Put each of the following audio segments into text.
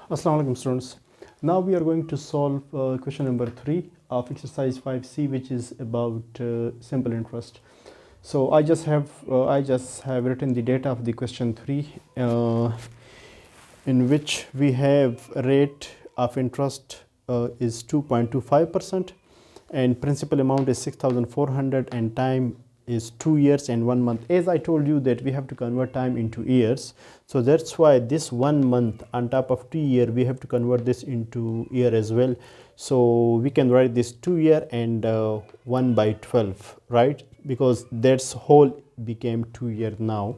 Assalamu alaikum students. Now we are going to solve question number 3 of exercise 5C, which is about simple interest. So I just have written the data of the question 3, in which we have rate of interest is 2.25%, and principal amount is 6,400, and time is 2 years and 1 month. As I told you that we have to convert time into years, so that's why this 1 month on top of 2 year we have to convert this into year as well. So we can write this 2 year and 1 by 12, right? Because that's whole became 2 year now.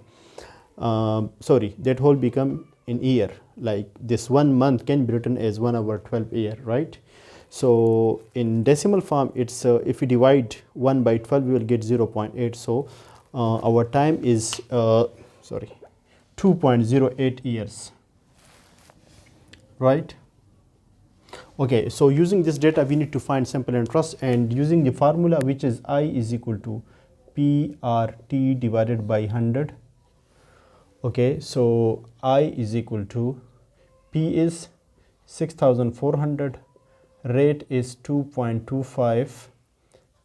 Sorry, that whole become in year. Like this 1 month can be written as 1 over 12 year, right? So in decimal form, it's if we divide 1 by 12, we will get 0.8. So our time is 2.08 years, right? Okay, so using this data, we need to find simple interest, and using the formula, which is I is equal to PRT divided by 100. Okay, so I is equal to P is 6,400, rate is 2.25,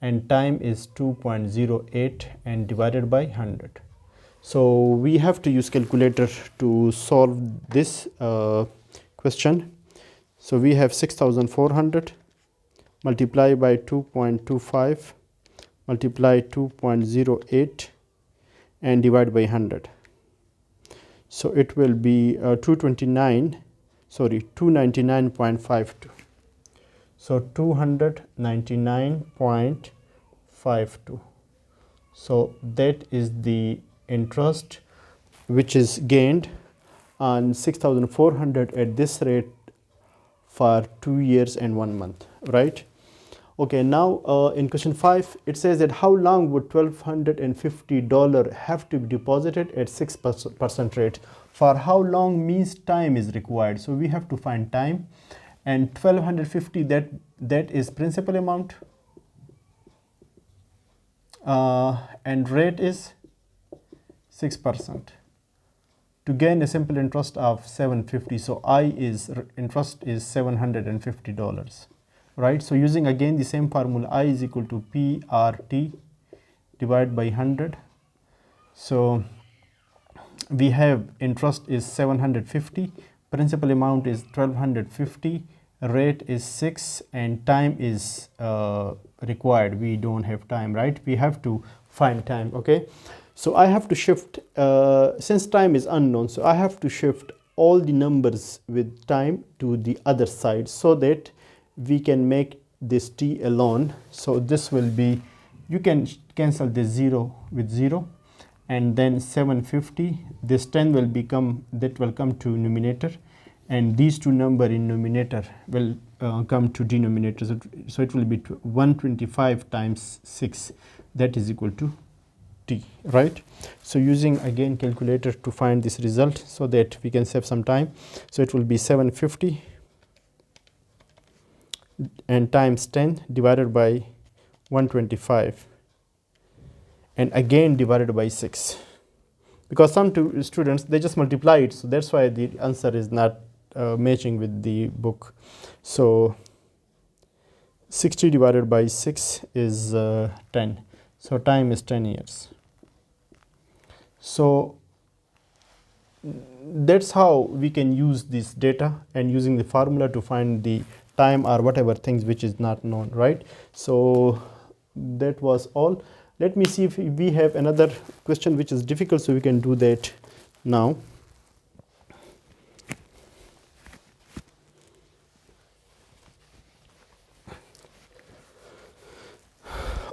and time is 2.08, and divided by 100. So we have to use calculator to solve this question. So we have 6,400 multiplied by 2.25 multiply 2.08 and divide by 100. So it will be 299.52. So 299.52. So that is the interest which is gained on 6,400 at this rate for 2 years and 1 month, right? Okay, now in question 5, it says that how long would $1,250 have to be deposited at 6% rate? For how long means time is required. So we have to find time, and 1,250, that is principal amount, and rate is 6%. To gain a simple interest of 750, so interest is $750, right? So using again the same formula, I is equal to PRT divided by 100. So we have interest is 750, principal amount is 1,250, rate is 6, and time is required. We don't have time, right? We have to find time. Okay, so I have to shift, since time is unknown, so I have to shift all the numbers with time to the other side so that we can make this t alone. So this will be, you can cancel this 0 with 0, and then 750, this 10 will become, that will come to numerator, and these two number in numerator will come to denominator. So it will be 125 times 6, that is equal to t, right? So using again calculator to find this result so that we can save some time. So it will be 750 and times 10 divided by 125, and again divided by 6, because some students, they just multiply it, so that's why the answer is not matching with the book. So 60 divided by 6 is 10. So time is 10 years. So that's how we can use this data, and using the formula to find the time or whatever things which is not known, right? So that was all. Let me see if we have another question which is difficult, so we can do that now.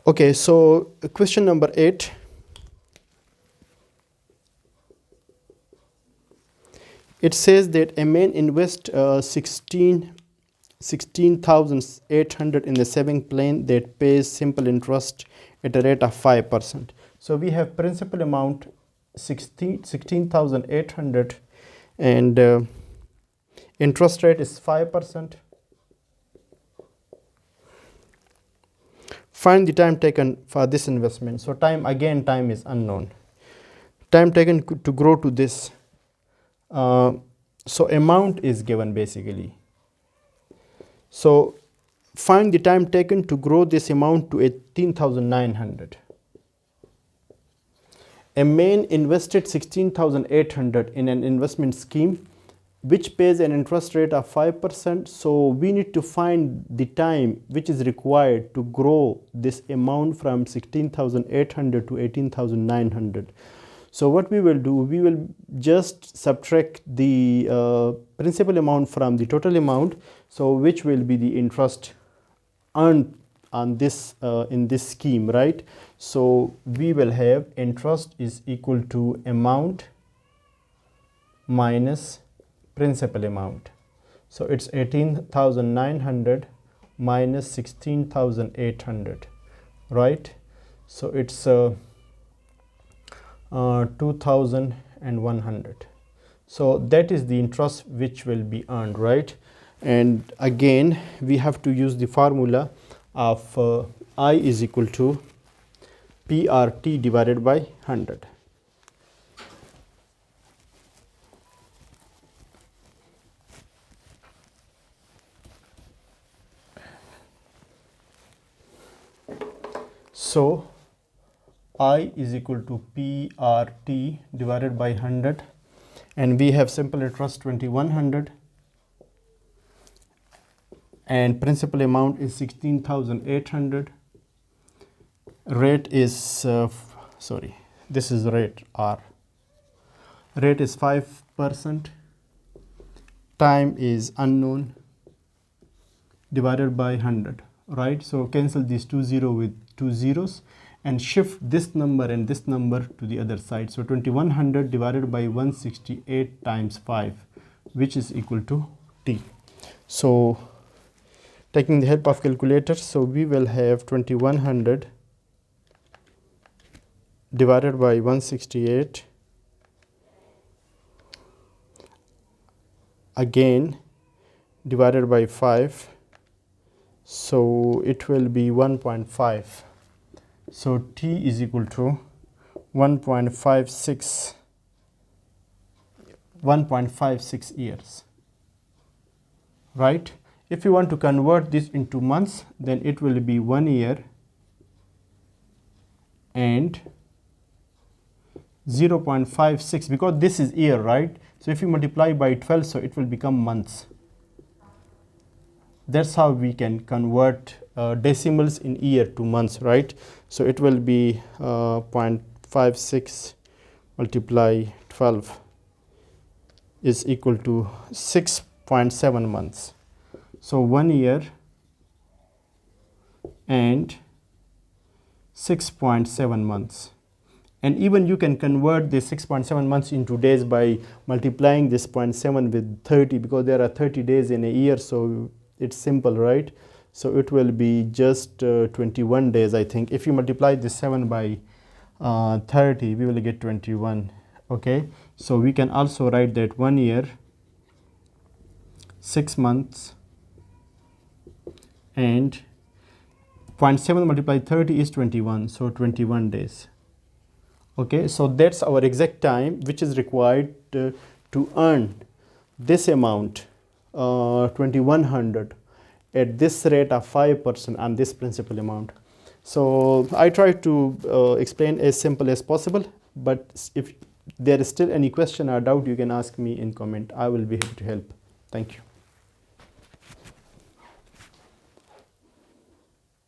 Okay, so question number 8. It says that a man invests 16,800 in the saving plan that pays simple interest at a rate of 5%. So we have principal amount 16,800, and interest rate is 5%. Find the time taken for this investment. So time is unknown. Time taken to grow to this. So amount is given basically. So find the time taken to grow this amount to 18,900. A man invested 16,800 in an investment scheme which pays an interest rate of 5%. So we need to find the time which is required to grow this amount from 16,800 to 18,900. So what we will do, we will just subtract the principal amount from the total amount, so which will be the interest earned on this in this scheme, right? So we will have interest is equal to amount minus principal amount. So it's 18,900 minus 16,800, right? So it's 2,100. So that is the interest which will be earned, right? And again we have to use the formula of I is equal to PRT divided by 100. So I is equal to PRT divided by 100, and we have simple interest 2100 and principal amount is 16,800. Rate is this is rate R. Rate is 5%. Time is unknown divided by 100, right? So cancel these 2 0 with 2 zeros and shift this number and this number to the other side. So 2100 divided by 168 times 5, which is equal to T. So taking the help of calculator, so we will have 2100 divided by 168 again divided by 5, so it will be 1.5. So T is equal to 1.56 years, right? If you want to convert this into months, then it will be 1 year and 0.56, because this is year, right? So if you multiply by 12, so it will become months. That's how we can convert decimals in year to months, right? So it will be 0.56 multiply 12 is equal to 6.7 months. So 1 year and 6.7 months. And even you can convert this 6.7 months into days by multiplying this 0.7 with 30, because there are 30 days in a year, so it's simple, right? So it will be just 21 days, I think. If you multiply this 7 by 30, we will get 21. Okay, so we can also write that 1 year, 6 months, and 0.7 multiplied 30 is 21, so 21 days. Okay, so that's our exact time which is required to earn this amount, 2100, at this rate of 5% on this principal amount. So I try to explain as simple as possible, but if there is still any question or doubt, you can ask me in comment. I will be happy to help. Thank you.